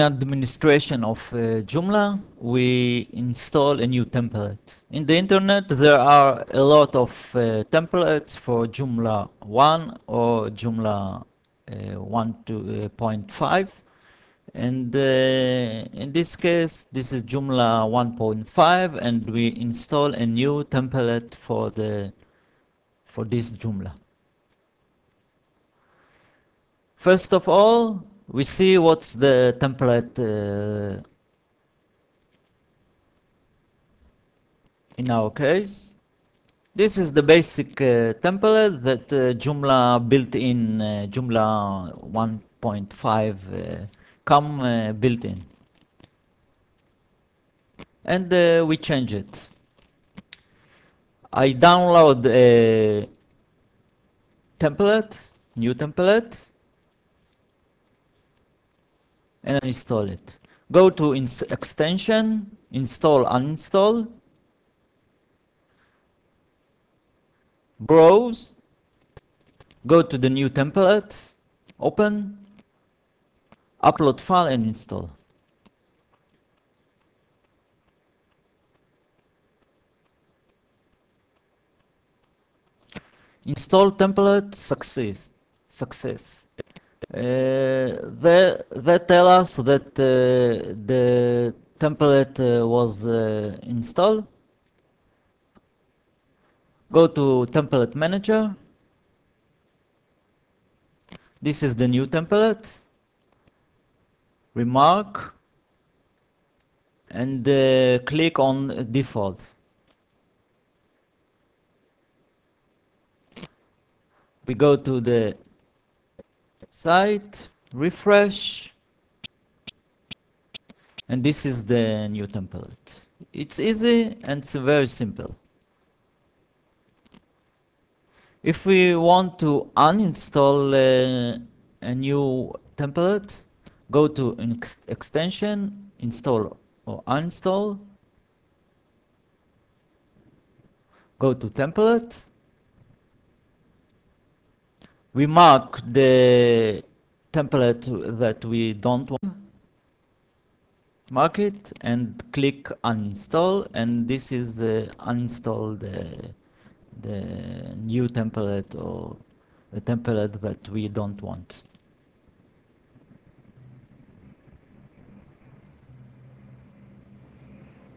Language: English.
Administration of Joomla, we install a new template. In the internet, there are a lot of templates for Joomla 1 or Joomla 1.5. And in this case, this is Joomla 1.5, and we install a new template for this Joomla. First of all, we see what's the template in our case. This is the basic template that Joomla built in Joomla 1.5 come built in. And we change it. I download a template, new template, and install it. Go to extension, install, uninstall, browse, go to the new template, open, upload file and install. Install template success. They tell us that the template was installed. Go to template manager. This is the new template. Remark and click on default. We go to the site, refresh, and this is the new template. It's easy and it's very simple. If we want to uninstall a new template, go to an extension, install or uninstall, go to template, we mark the template that we don't want, mark it and click uninstall, and this is uninstall the new template or the template that we don't want.